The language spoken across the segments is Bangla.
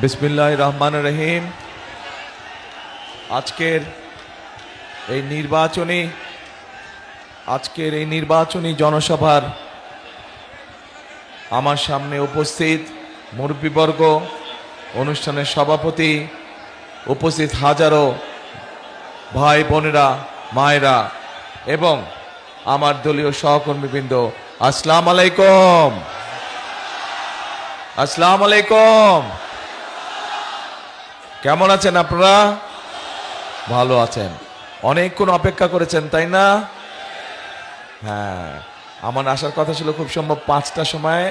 বিসমিল্লাহির রহমানির রহিম। আজকের এই নির্বাচনী জনসভার আমার সামনে উপস্থিত মুরব্বীবর্গ, অনুষ্ঠানের সভাপতি, উপস্থিত হাজারো ভাই বোনেরা, মায়েরা এবং আমার দলীয় সহকর্মীবৃন্দ, আসসালামু আলাইকুম। আসসালামু আলাইকুম। কেমন আছেন আপনারা? ভালো আছেন? অনেকক্ষণ অপেক্ষা করেছেন তাই না? হ্যাঁ, আমার আসার কথা ছিল খুব সম্ভব 5টার সময়,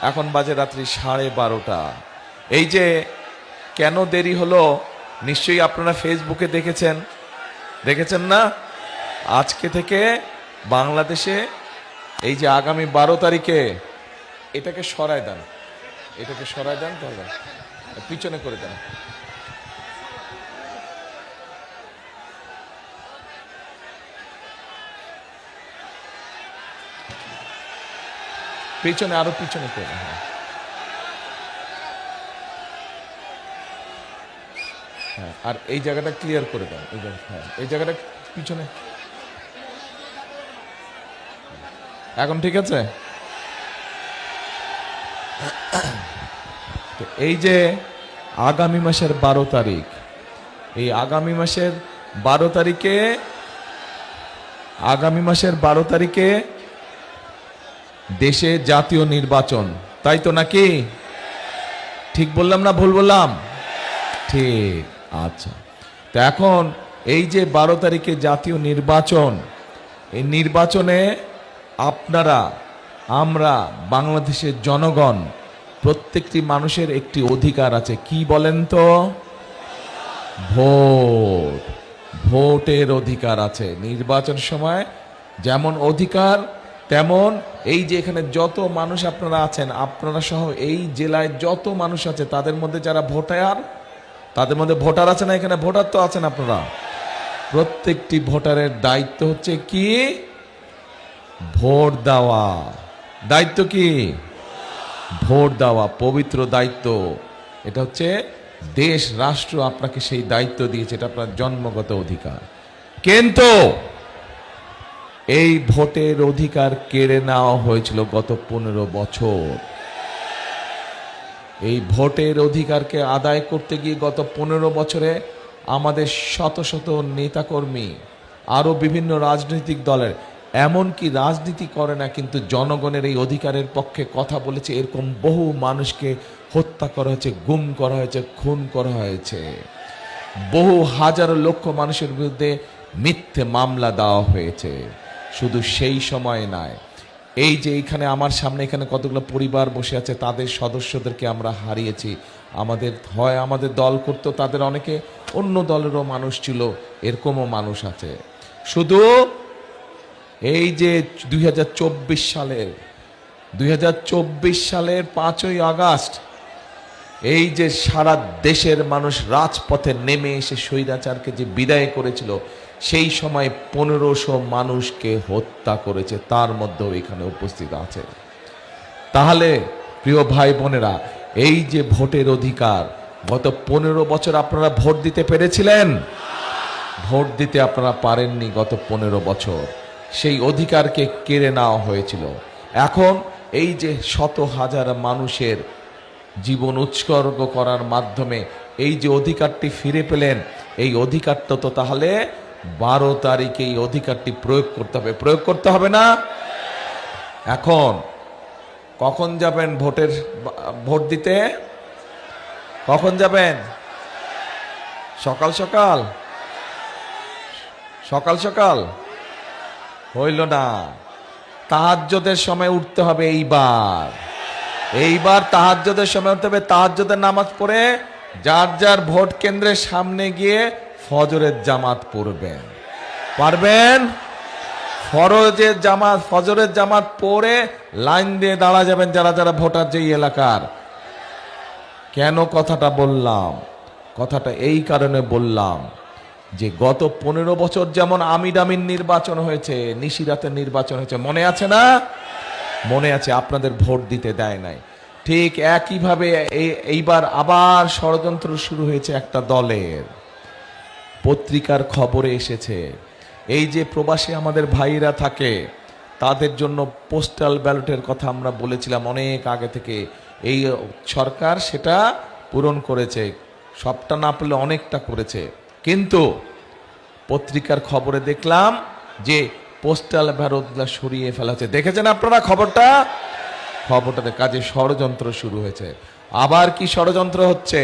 এখন বাজে রাত্রি 12:30। এই যে কেন দেরি হলো নিশ্চয়ই আপনারা ফেসবুকে দেখেছেন না? আজকে থেকে বাংলাদেশে এই যে আগামী 12 তারিখে এটাকে সরায় দেন তাহলে পিছনে করে দেন। পিছনে, আরো পিছনে করে দেন। হ্যাঁ, আর এই জায়গাটা ক্লিয়ার করে দেন। এই জায়গাটা পিছনে। এখন ঠিক আছে? তো এই যে আগামী মাসের 12 তারিখ, এই আগামী মাসের 12 তারিখে দেশে জাতীয় নির্বাচন, তাই তো নাকি? ঠিক বললাম না ভুল বললাম? ঠিক। আচ্ছা, তো এখন এই যে 12 তারিখে জাতীয় নির্বাচন, এই নির্বাচনে আমরা বাংলাদেশের জনগণ, প্রত্যেকটি মানুষের একটি অধিকার আছে। কি বলেন তো? ভোটের অধিকার আছে। নির্বাচন সময় যেমন অধিকার, তেমন এই যে এখানে যত মানুষ আপনারা আছেন, আপনারা সহ এই জেলায় যত মানুষ আছে, তাদের মধ্যে যারা তাদের মধ্যে ভোটার আছে না? এখানে ভোটার তো আছেন আপনারা। প্রত্যেকটি ভোটারের দায়িত্ব হচ্ছে কি? ভোট দেওয়া। দায়িত্ব কি? ভোট দেওয়া, পবিত্র দায়িত্ব। এটা হচ্ছে দেশ, রাষ্ট্র আপনাকে সেই দায়িত্ব দিয়েছে, এটা আপনার জন্মগত অধিকার। কিন্তু এই ভোটের অধিকার কেড়ে নেওয়া হয়েছিল গত 15 বছর। এই ভোটের অধিকারকে আদায় করতে গিয়ে গত 15 বছরে আমাদের শত শত নেতাকর্মী, আরো বিভিন্ন রাজনৈতিক দলের, এমনকি রাজনীতি করে না কিন্তু জনগণের এই অধিকারের পক্ষে কথা বলেছে, এরকম বহু মানুষকে হত্যা করা হয়েছে, গুম করা হয়েছে, খুন করা হয়েছে। বহু হাজার লক্ষ মানুষের বিরুদ্ধে মিথ্যে মামলা দেওয়া হয়েছে। শুধু সেই সময় নয়, এই যে এখানে আমার সামনে এখানে কতগুলো পরিবার বসে আছে, তাদের সদস্যদেরকে আমরা হারিয়েছি। আমাদের দল করতো, তাদের অনেকে অন্য দলেরও মানুষ ছিল, এরকমও মানুষ আছে। শুধু এই যে 2024 সালের 5ই আগস্ট, এই যে সারা দেশের মানুষ রাজপথে নেমে এসে স্বৈরাচারকে যে বিদায় করেছিল, সেই সময় 1500 মানুষকে হত্যা করেছে, তার মধ্যেও এখানে উপস্থিত আছে। তাহলে প্রিয় ভাই বোনেরা, এই যে ভোটের অধিকার, গত 15 বছর আপনারা ভোট দিতে পেরেছিলেন? ভোট দিতে আপনারা পারেননি গত 15 বছর। সেই অধিকারকে কেড়ে নেওয়া হয়েছিল। এখন এই যে শত হাজার মানুষের জীবন উৎসর্গ করার মাধ্যমে এই যে অধিকারটি ফিরে পেলেন, এই অধিকারটা তো তাহলে 12 তারিখে এই অধিকারটি প্রয়োগ করতে হবে না? এখন কখন যাবেন ভোট দিতে? কখন যাবেন? সকাল সকাল হইল না। তাহাজ্জুদের সময় উঠতে হবে। এইবার তাহাজ্জুদের সময় উঠতে হবে। তাহাজ্জুদের নামাজ পড়ে যার যার ভোট কেন্দ্রের সামনে গিয়ে ফজরের জামাত পড়বেন। পারবেন? ফজরের জামাত পড়ে লাইন দিয়ে দাঁড়া যাবেন যারা যারা ভোটার যেই এলাকার। কেন কথাটা বললাম? কথাটা এই কারণে বললাম যে গত 15 বছর যেমন আমিন নির্বাচন হয়েছে, নিশিরাতের নির্বাচন হয়েছে, মনে আছে না? মনে আছে। আপনাদের ভোট দিতে দেয় নাই। ঠিক একইভাবে এইবার আবার ষড়যন্ত্র শুরু হয়েছে একটা দলের। পত্রিকার খবরে এসেছে এই যে প্রবাসী আমাদের ভাইরা থাকে তাদের জন্য পোস্টাল ব্যালটের কথা আমরা বলেছিলাম অনেক আগে থেকে, এই সরকার সেটা পূরণ করেছে, সবটা না পেলে অনেকটা করেছে। কিন্তু পত্রিকার খবরে দেখলাম যে পোস্টাল ব্যালটগুলো সরিয়ে ফেলা হচ্ছে। দেখেছেন আপনারা খবরটাতে কাজে ষড়যন্ত্র শুরু হয়েছে। আবার কি ষড়যন্ত্র হচ্ছে?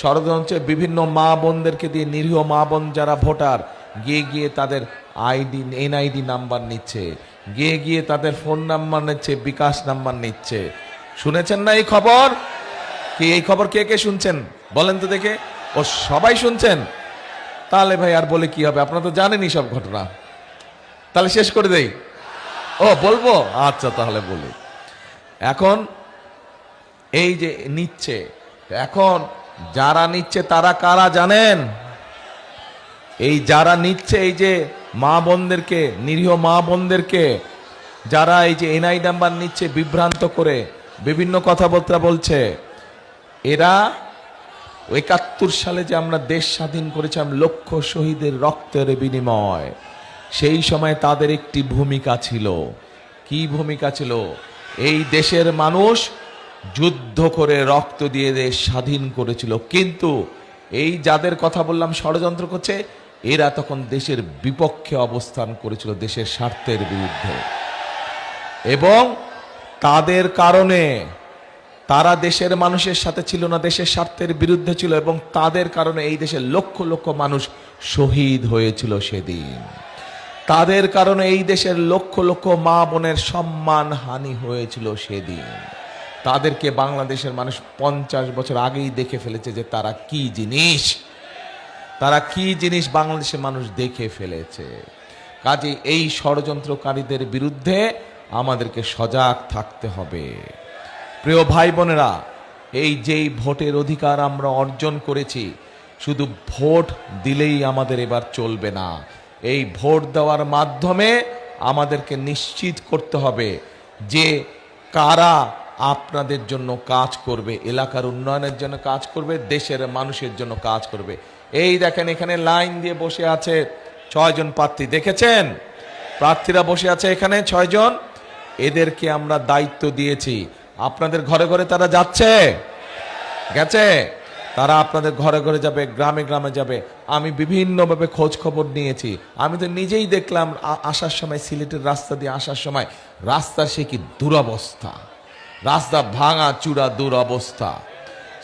ষড়যন্ত্র বিভিন্ন মা বোনদেরকে দিয়ে, নিরীহ মা বোন যারা ভোটার, গিয়ে গিয়ে তাদের এনআইডি নাম্বার নিচ্ছে, গিয়ে গিয়ে তাদের ফোন নাম্বার নিচ্ছে, বিকাশ নাম্বার নিচ্ছে। শুনেছেন না এই খবর? কি এই খবর কে কে শুনছেন বলেন তো দেখে? ও সবাই শুনছেন? তাহলে ভাই আর বলে কি হবে, আপনারা তো জানেনই সব ঘটনা। তাহলে শেষ করে দেই? ও বলবো, আচ্ছা তাহলে বলি। এখন এই যে নিচ্ছে, এখন যারা নিচ্ছে তারা কারা জানেন? এই যারা নিচ্ছে, এই যে মা বোনদেরকে, নিরীহ মা বোনদেরকে যারা এই যে এনআই নাম্বার নিচ্ছে বিভ্রান্ত করে, বিভিন্ন কথাবার্তা বলছে, এরা ৭১ সালে যে আমরা দেশ স্বাধীন করেছিলাম লক্ষ শহীদের রক্তের বিনিময়, সেই সময় তাদের একটি ভূমিকা ছিল। কি ভূমিকা ছিল? এই দেশের মানুষ যুদ্ধ করে রক্ত দিয়ে দেশ স্বাধীন করেছিল। কিন্তু এই যাদের কথা বললাম ষড়যন্ত্র করছে, এরা তখন দেশের বিপক্ষে অবস্থান করেছিল, দেশের স্বার্থের বিরুদ্ধে। এবং তাদের কারণে তারা দেশের মানুষের সাথে ছিল না, দেশের স্বার্থের বিরুদ্ধে ছিল, এবং তাদের কারণে এই দেশের লক্ষ লক্ষ মানুষ শহীদ হয়েছিল সেদিন। তাদের কারণে এই দেশের লক্ষ লক্ষ মা বোনের সম্মান হানি হয়েছিল সেদিন। তাদেরকে বাংলাদেশের মানুষ 50 বছর আগেই দেখে ফেলেছে যে তারা কি জিনিস, তারা কি জিনিস বাংলাদেশের মানুষ দেখে ফেলেছে। কাজে এই ষড়যন্ত্রকারীদের বিরুদ্ধে আমাদেরকে সজাগ থাকতে হবে। প্রিয় ভাই বোনেরা, এই যেই ভোটের অধিকার আমরা অর্জন করেছি, শুধু ভোট দিলেই আমাদের এবার চলবে না। এই ভোট দেওয়ার মাধ্যমে আমাদেরকে নিশ্চিত করতে হবে যে কারা আপনাদের জন্য কাজ করবে, এলাকার উন্নয়নের জন্য কাজ করবে, দেশের মানুষের জন্য কাজ করবে। এই দেখেন এখানে লাইন দিয়ে বসে আছে 6 জন প্রার্থী, দেখেছেন? প্রার্থীরা বসে আছে এখানে 6 জন। এদেরকে আমরা দায়িত্ব দিয়েছি, আপনাদের ঘরে ঘরে তারা গেছে, তারা আপনাদের ঘরে ঘরে যাবে, গ্রামে গ্রামে যাবে। আমি বিভিন্নভাবে খোঁজ খবর নিয়েছি, আমি তো নিজেই দেখলাম আসার সময়, সিলেটের রাস্তা দিয়ে আসার সময় রাস্তা সে কি দুরবস্থা, রাস্তা ভাঙা চূড়া দুরবস্থা।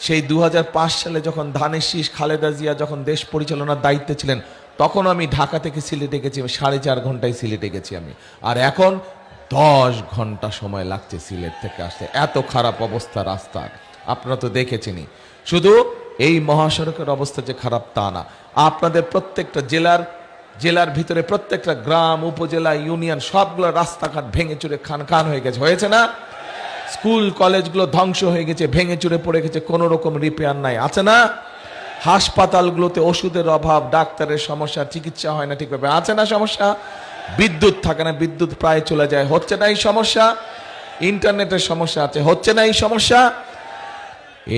সেই 2005 সালে যখন ধানের শীষ খালেদা জিয়া যখন দেশ পরিচালনার দায়িত্বে ছিলেন, তখন আমি ঢাকা থেকে সিলেটে গেছি, 4.5 ঘন্টায় সিলেটে গেছি আমি। আর এখন 10 ঘন্টা সময় লাগছে সিলেট থেকে আসতে, এত খারাপ অবস্থা রাস্তার। আপনারা তো দেখেছেনই। শুধু এই মহাসড়কের অবস্থা যে খারাপ তা না, আপনাদের প্রত্যেকটা জেলার ভিতরে প্রত্যেকটা গ্রাম, উপজেলা, ইউনিয়ন সবগুলো রাস্তাঘাট ভেঙে চুরে খান হয়ে গেছে, হয়েছে না? স্কুল কলেজগুলো ধ্বংস হয়ে গেছে, ভেঙে চুরে পড়ে গেছে, কোনো রকম রিপেয়ার নাই, আছে না? হাসপাতালগুলোতে ওষুধের অভাব, ডাক্তারের সমস্যা, চিকিৎসা হয় না ঠিকভাবে, আছে না সমস্যা? বিদ্যুৎ থাকে না, বিদ্যুৎ প্রায় চলে যায়, হচ্ছে না এই সমস্যা? ইন্টারনেটের সমস্যা আছে, হচ্ছে না এই সমস্যা?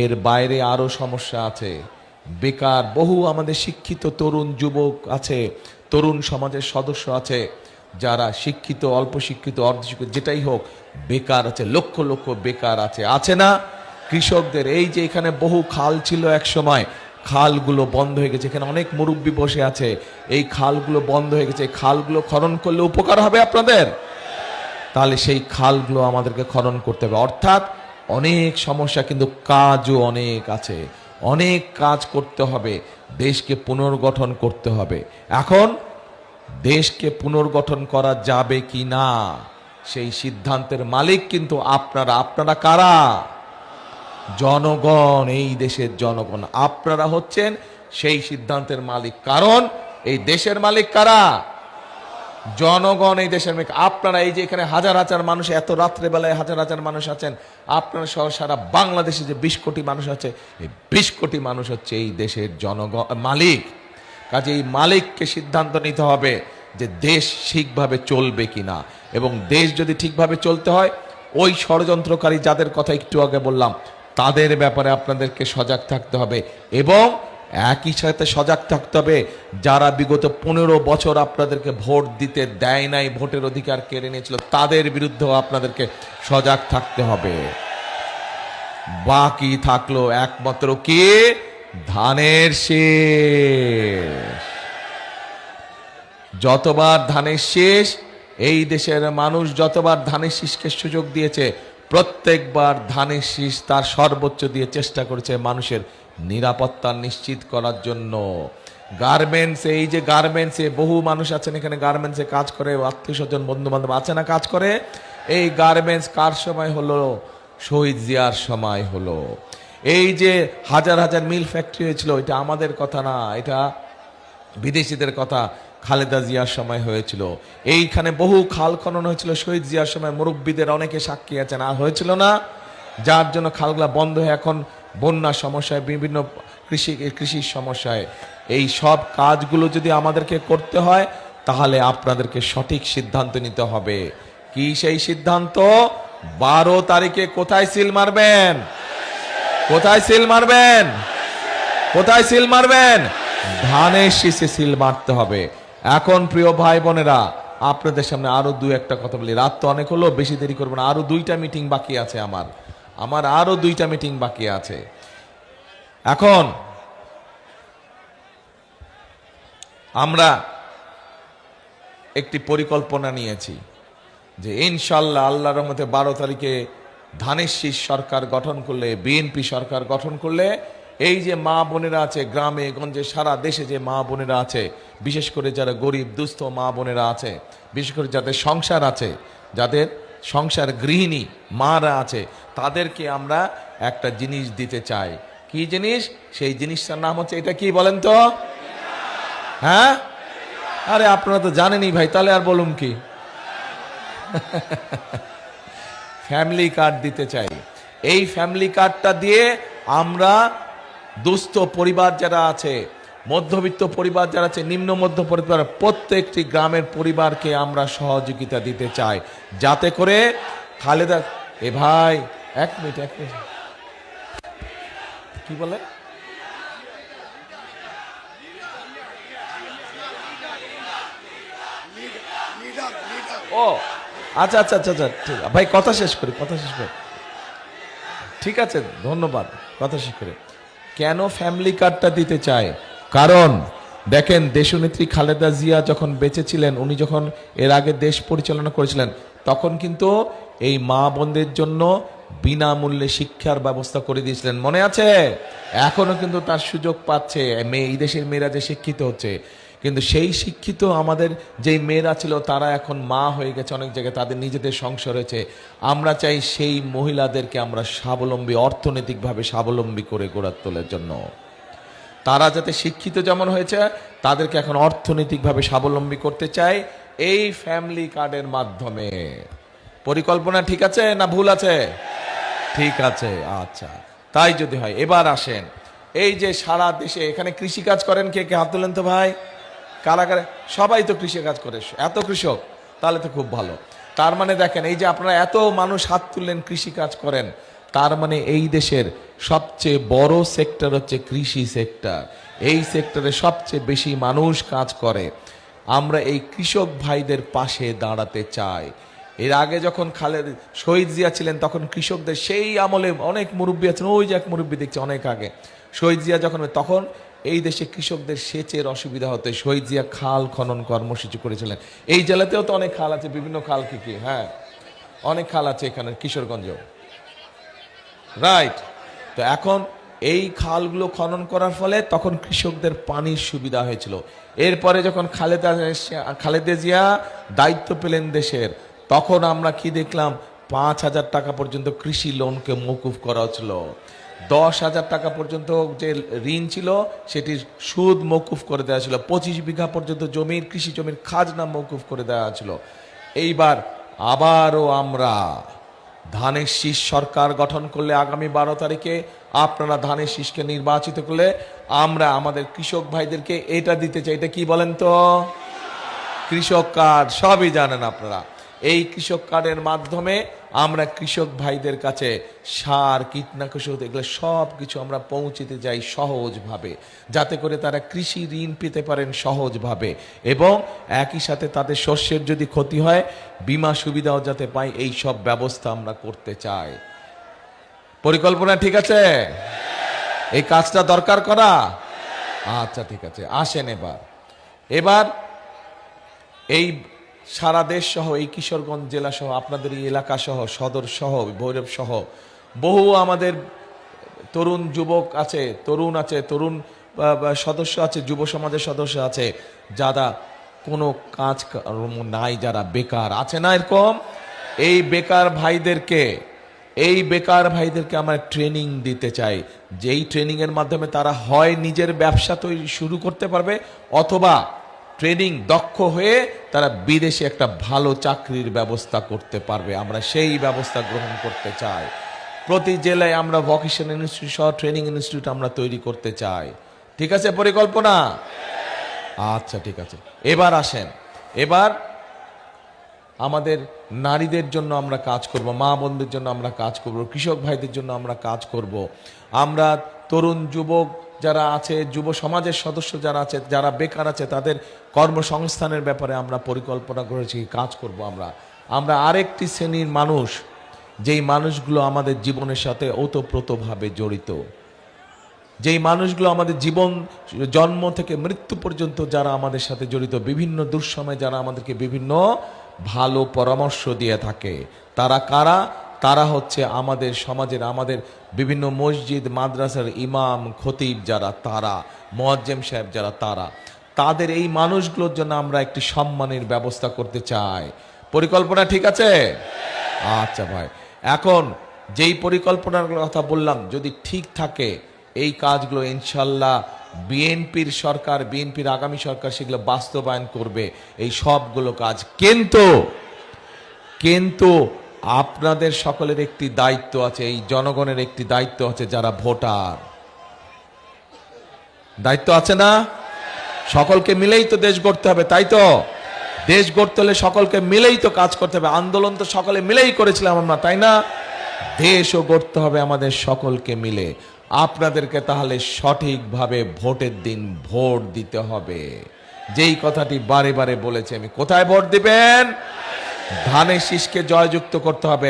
এর বাইরে আরো সমস্যা আছে। বেকার বহু আমাদের শিক্ষিত তরুণ যুবক আছে, তরুণ সমাজের সদস্য আছে, যারা শিক্ষিত, অল্প শিক্ষিত, অর্ধশিক্ষিত, যেটাই হোক, বেকার আছে, লক্ষ লক্ষ বেকার আছে না? কৃষকদের এই যে এখানে বহু খাল ছিল এক সময়, খালগুলো বন্ধ হয়ে গেছে, এখানে অনেক মুরব্বী বসে আছে, এই খালগুলো বন্ধ হয়ে গেছে। এই খালগুলো খনন করলে উপকার হবে আপনাদের, তাহলে সেই খালগুলো আমাদেরকে খনন করতে হবে। অর্থাৎ অনেক সমস্যা, কিন্তু কাজও অনেক আছে, অনেক কাজ করতে হবে, দেশকে পুনর্গঠন করতে হবে। এখন দেশকে পুনর্গঠন করা যাবে কি না, সেই সিদ্ধান্তের মালিক কিন্তু আপনারা কারা? জনগণ, এই দেশের জনগণ। আপনারা হচ্ছেন সেই সিদ্ধান্তের মালিক, কারণ এই দেশের মালিক কারা? জনগণ, এই দেশের মালিক আপনারা। এই যে এখানে হাজার হাজার মানুষ, এত রাত্রে বেলায় হাজার হাজার মানুষ আছেন, আপনারা সহ সারা বাংলাদেশে যে 20 কোটি মানুষ আছে, এই 20 কোটি মানুষ হচ্ছে এই দেশের জনগণ মালিক। কাজে এই মালিককে সিদ্ধান্ত নিতে হবে যে দেশ ঠিকভাবে চলবে কিনা, এবং দেশ যদি ঠিকভাবে চলতে হয় ওই ষড়যন্ত্রকারী যাদের কথা একটু আগে বললাম তাদের ব্যাপারে আপনাদেরকে সজাগ থাকতে হবে, এবং একই সাথে সজাগ থাকতে হবে যারা বিগত 15 বছর আপনাদেরকে ভোট দিতে দেয় নাই, ভোটের অধিকার কেড়ে নিয়েছিল, তাদের বিরুদ্ধেও আপনাদেরকে সজাগ থাকতে হবে। বাকি থাকলো একমাত্র কি ধানের শীষ। যতবার ধানের শীষ, এই দেশের মানুষ যতবার ধানের শীষকে সুযোগ দিয়েছে, প্রত্যেকবার ধানের শীষ তার সর্বোচ্চ দিয়ে চেষ্টা করেছে মানুষের নিরাপত্তা নিশ্চিত করার জন্য। গার্মেন্টসে, এই যে গার্মেন্টসে বহু মানুষ আছেন এখানে, গার্মেন্টসে কাজ করে, আত্মীয় স্বজন বন্ধু বান্ধব আছে না কাজ করে, এই গার্মেন্টস কার সময় হলো? শহীদ জিয়ার সময় হলো। এই যে হাজার হাজার মিল ফ্যাক্টরি হয়েছিল, এটা আমাদের কথা না, এটা বিদেশিদের কথা। খালেদা জিয়ার সময় হয়েছিল। এইখানে বহু খাল খনন হয়েছিল শহীদ জিয়ার সময়, মুরব্বীদের অনেকে সাক্ষী আছেন, আর হয়েছিল না? যার জন্য খালগুলা বন্ধ হয়ে এখন বন্যা সমস্যায়, বিভিন্ন কৃষির সমস্যায়। এই সব কাজগুলো যদি আমাদেরকে করতে হয়, তাহলে আপনাদেরকে সঠিক সিদ্ধান্ত নিতে হবে। কি সেই সিদ্ধান্ত? 12 তারিখে কোথায় সিল মারবেন? কোথায় সিল মারবেন? কোথায় সিল মারবেন? ধানের শীষে সিল মারতে হবে। এখন প্রিয় ভাই বোনেরা, আপনাদের সামনে আরো দু একটা কথা বলি। রাত তো অনেক হলো, বেশি দেরি করবো না। আরো 2টা মিটিং বাকি আছে আমার আরো 2টা মিটিং বাকি আছে। এখন আমরা একটি পরিকল্পনা নিয়েছি যে ইনশাল্লাহ আল্লাহর রহমতে 12 তারিখে ধানের শীষ সরকার গঠন করলে, বিএনপি সরকার গঠন করলে, এই যে মা বোনেরা আছে গ্রামে গঞ্জে সারা দেশে, যে মা বোনেরা আছে, বিশেষ করে যারা গরিব দুস্থ মা বোনেরা আছে, বিশেষ করে যাদের সংসার আছে, যাদের সংসার গৃহিণী মারা আছে, তাদেরকে আমরা একটা জিনিস দিতে চাই। কি জিনিস? সেই জিনিসটার নাম হচ্ছে, এটা কি বলেন তো? হ্যাঁ, আরে আপনারা তো জানেনই ভাই, তাহলে আর বলুন কি? ফ্যামিলি কার্ড দিতে চাই। এই ফ্যামিলি কার্ডটা দিয়ে আমরা দুস্থ পরিবার যারা আছে, মধ্যবিত্ত পরিবার যারা আছে, নিম্ন মধ্য পরিবার, প্রত্যেকটি গ্রামের পরিবারকে আমরা সহযোগিতা দিতে চাই, যাতে করে খালেদা, এ ভাই এক মিনিট কি বলে? ও আচ্ছা আচ্ছা আচ্ছা আচ্ছা, ঠিক ভাই, কথা শেষ করি। ঠিক আছে, ধন্যবাদ। কথা শেষ করে, কেন ফ্যামিলি কার্ডটা দিতে চায়? কারণ দেখেন, দেশনেত্রী খালেদা জিয়া যখন বেঁচে ছিলেন, উনি যখন এর আগে দেশ পরিচালনা করেছিলেন, তখন কিন্তু এই মা বোনদের জন্য বিনামূল্যে শিক্ষার ব্যবস্থা করে দিয়েছিলেন, মনে আছে? এখনো কিন্তু তার সুযোগ পাচ্ছে এই দেশের মেয়েরা যে শিক্ষিত হচ্ছে। কিন্তু সেই শিক্ষিত আমাদের যেই মেয়েরা ছিল, তারা এখন মা হয়ে গেছে অনেক জায়গায়, তাদের নিজেদের সংসার হয়েছে। আমরা চাই সেই মহিলাদেরকে আমরা স্বাবলম্বী, অর্থনৈতিকভাবে স্বাবলম্বী করে গড়ে তোলার জন্য। তারা যাতে শিক্ষিত যেমন হয়েছে, তাদেরকে এখন অর্থনৈতিকভাবে স্বাবলম্বী করতে চাই এই ফ্যামিলি কার্ডের মাধ্যমে। পরিকল্পনা ঠিক আছে না ভুল আছে? ঠিক আছে, আচ্ছা। তাই যদি হয়, এবার আসেন, এই যে সারা দেশে এখানে কৃষিকাজ করেন, কে কে হাত তুলেন তো ভাই? কারা কারা? সবাই তো কৃষিকাজ করে, এত কৃষক, তাহলে তো খুব ভালো। তার মানে দেখেন, এই যে আপনারা এত মানুষ হাত তুললেন, কৃষিকাজ করেন, তার মানে এই দেশের সবচেয়ে বড় সেক্টর হচ্ছে কৃষি সেক্টর। এই সেক্টরে সবচেয়ে বেশি মানুষ কাজ করে। আমরা এই কৃষক ভাইদের পাশে দাঁড়াতে চাই। এর আগে যখন শহীদ জিয়া ছিলেন, তখন কৃষকদের, সেই আমলে অনেক মুরব্বী আছেন, ওই যে এক মুরব্বী দেখছে অনেক আগে, শহীদ জিয়া যখন, তখন এই দেশে কৃষকদের সেচের অসুবিধা হতে শহীদ জিয়া খাল খনন কর্মসূচি করেছিলেন। এই জেলাতেও তো অনেক খাল আছে, বিভিন্ন খাল কি কি, হ্যাঁ অনেক খাল আছে এখানে কিশোরগঞ্জ, রাইট। তো এখন এই খালগুলো খনন করার ফলে তখন কৃষকদের পানির সুবিধা হয়েছিল। এরপরে যখন খালেদা জিয়া দায়িত্ব পেলেন দেশের, তখন আমরা কি দেখলাম? 5,000 টাকা পর্যন্ত কৃষি লোনকে মওকুফ করা হচ্ছিল। 10,000 টাকা পর্যন্ত যে ঋণ ছিল, সেটির সুদ মওকুফ করে দেওয়া ছিল। 25 বিঘা পর্যন্ত কৃষি জমির খাজনা মওকুফ করে দেওয়া ছিল। এইবার আবারও আমরা ধানের শীষ সরকার গঠন করলে, আগামী 12 তারিখে আপনারা ধানের শীষকে নির্বাচিত করলে, আমরা আমাদের কৃষক ভাইদেরকে এটা দিতে চাই। এটা কি বলেন তো? কৃষক কার্ড, সবই জানেন আপনারা। এই কৃষক কার্ডের মাধ্যমে আমরা কৃষক ভাইদের কাছে সার, কীটনাশক এগুলো সব কিছু আমরা পৌঁছতে যাই সহজভাবে, যাতে করে তারা কৃষি ঋণ পেতে পারেন সহজভাবে, এবং একই সাথে তাদের শস্যের যদি ক্ষতি হয় বীমা সুবিধাও যাতে পায়, এই সব ব্যবস্থা আমরা করতে চাই। পরিকল্পনা ঠিক আছে? এই কাজটা দরকার করা। আচ্ছা ঠিক আছে, আসেন এবার এই সারা দেশ সহ, এই কিশোরগঞ্জ জেলা সহ, আপনাদের এই এলাকা সহ, সদর সহ, ভৈরব সহ বহু আমাদের তরুণ যুবক আছে, তরুণ সদস্য আছে, যুব সমাজের সদস্য আছে, যারা কোনো কাজ নাই, যারা বেকার আছে না এরকম, এই বেকার ভাইদেরকে আমরা ট্রেনিং দিতে চাই, যেই ট্রেনিং এর মাধ্যমে তারা হয় নিজের ব্যবসা তৈরি শুরু করতে পারবে, অথবা ট্রেনিং দক্ষ হয়ে তারা বিদেশে একটা ভালো চাকরির ব্যবস্থা করতে পারবে। আমরা সেই ব্যবস্থা গ্রহণ করতে চাই। প্রতি জেলায় আমরা ভোকেশনাল ইনস্টিটিউট সহ ট্রেনিং ইনস্টিটিউট আমরা তৈরি করতে চাই। ঠিক আছে পরিকল্পনা? আচ্ছা ঠিক আছে, এবার আসেন, এবার আমাদের নারীদের জন্য আমরা কাজ করব, মা বোনদের জন্য আমরা কাজ করব, কৃষক ভাইদের জন্য আমরা কাজ করব। আমরা তরুণ যুবক যারা আছে, যুব সমাজের সদস্য যারা আছে, যারা বেকার আছে, তাদের কর্মসংস্থানের ব্যাপারে আমরা পরিকল্পনা করেছি, কাজ করব। আমরা আরেকটি শ্রেণীর মানুষ, যেই মানুষগুলো আমাদের জীবনের সাথে ওতপ্রোতভাবে জড়িত, যেই মানুষগুলো আমাদের জীবন জন্ম থেকে মৃত্যু পর্যন্ত যারা আমাদের সাথে জড়িত, বিভিন্ন দুঃসময়ে যারা আমাদেরকে বিভিন্ন ভালো পরামর্শ দিয়ে থাকে, তারা কারা? তারা হচ্ছে আমাদের সমাজের, আমাদের বিভিন্ন মসজিদ মাদ্রাসার ইমাম খতিব যারা, তারা মুয়াজ্জিম সাহেব যারা, তাদের এই মানুষগুলোর জন্য আমরা একটি সম্মানের ব্যবস্থা করতে চাই। পরিকল্পনা ঠিক আছে? আচ্ছা ভাই, এখন যেই পরিকল্পনার কথা বললাম যদি ঠিক থাকে, এই কাজগুলো ইনশাল্লাহ বিএনপির আগামী সরকার সেগুলো বাস্তবায়ন করবে, এই সবগুলো কাজ। কিন্তু আপনাদের সকলের একটি দায়িত্ব আছে, এই জনগণের একটি দায়িত্ব আছে, যারা ভোটার, দায়িত্ব আছে না? সকলকে মিলেই তো দেশ গড়তে হবে, তাই তো? দেশ গড়তে হলে সকলকে মিলেই তো কাজ করতে হবে। আন্দোলন তো সকলে মিলেই করেছিলাম আমরা, তাই না? দেশও গড়তে হবে আমাদের সকলকে মিলে। আপনাদেরকে তাহলে সঠিকভাবে ভোটের দিন ভোট দিতে হবে, যেই কথাটি বারে বারে বলেছি আমি। কোথায় ভোট দিবেন? ধানের শীষকে জয়যুক্ত করতে হবে।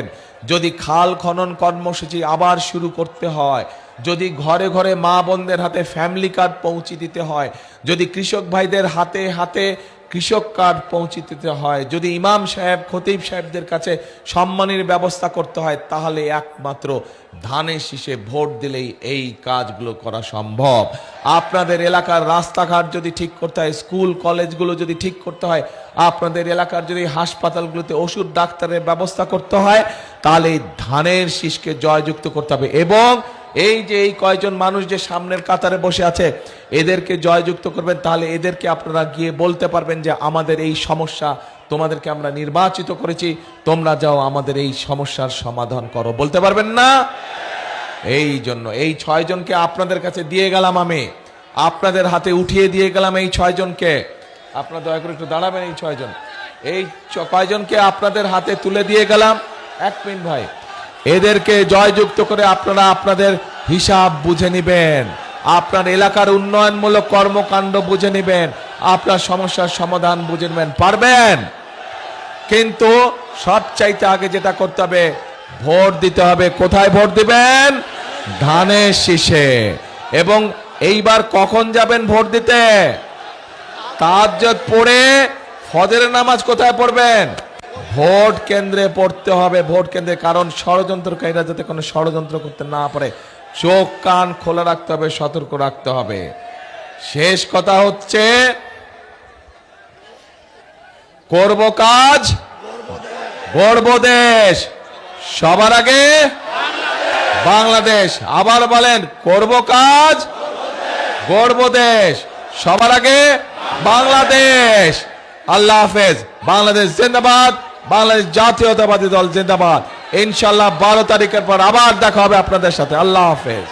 যদি খাল খনন কর্মসূচি আবার শুরু করতে হয়, যদি ঘরে ঘরে মা বোনদের হাতে ফ্যামিলি কার্ড পৌঁছে দিতে হয়, যদি কৃষক ভাইদের হাতে হাতে কৃষক কার্ড পৌঁছে দিতে হয়, যদি ইমাম সাহেব খতিব সাহেবদের কাছে সম্মানের ব্যবস্থা করতে হয়, তাহলে একমাত্র ধানের শীষে ভোট দিলেই এই কাজগুলো করা সম্ভব। আপনাদের এলাকার রাস্তাঘাট যদি ঠিক করতে হয়, স্কুল কলেজগুলো যদি ঠিক করতে হয়, আপনাদের এলাকার যদি হাসপাতালগুলোতে ওষুধ ডাক্তারের ব্যবস্থা করতে হয়, তাহলে ধানের শীষকে জয়যুক্ত করতে হবে। এবং এই যে এই কয়জন মানুষ যে সামনের কাতারে বসে আছে, এদেরকে জয়যুক্ত করবেন, তাহলে এদেরকে আপনারা গিয়ে বলতে পারবেন যে আমাদের এই সমস্যা, তোমাদেরকে আমরা নির্বাচিত করেছি, তোমরা যাও আমাদের এই সমস্যার সমাধান করো, বলতে পারবেন না? এই জন্য এই 6 জনকে আপনাদের কাছে দিয়ে গেলাম, আমি আপনাদের হাতে উঠিয়ে দিয়ে গেলাম এই 6 জনকে। আপনারা দয়া করে একটু দাঁড়াবেন। এই 6 জন, এই কয়জনকে আপনাদের হাতে তুলে দিয়ে গেলাম। 1 মিনিট ভাই, এদেরকে জয়যুক্ত করে আপনারা আপনাদের হিসাব বুঝে নেবেন, আপনার এলাকার উন্নয়নমূলক কর্মকাণ্ড বুঝে নেবেন, আপনার সমস্যার সমাধান বুঝে নেবেন, পারবেন? কিন্তু সবচাইতে আগে যেটা করতে হবে, ভোট দিতে হবে। কোথায় ভোট দিবেন? ধানের শীষে। এবং এইবার কখন যাবেন ভোট দিতে? তাহাজ্জুদ পড়ে ফজরের নামাজ কোথায় পড়বেন? ভোট কেন্দ্রে পড়তে হবে, ভোট কেন্দ্রে। কারণ ষড়যন্ত্রকারীরা যাতে কোনো ষড়যন্ত্র করতে না পারে, চোখ কান খোলা রাখতে হবে, সতর্ক রাখতে হবে। শেষ কথা হচ্ছে, করব কাজ, গড়ব দেশ, সবার আগে বাংলাদেশ। আবার বলেন, করব কাজ, গড়ব দেশ, সবার আগে বাংলাদেশ। আল্লাহ হাফেজ। বাংলাদেশ জিন্দাবাদ, বাংলাদেশ জাতীয়তাবাদী দল জিন্দাবাদ। ইনশাল্লাহ 12 তারিখের পর আবার দেখা হবে আপনাদের সাথে। আল্লাহ হাফেজ।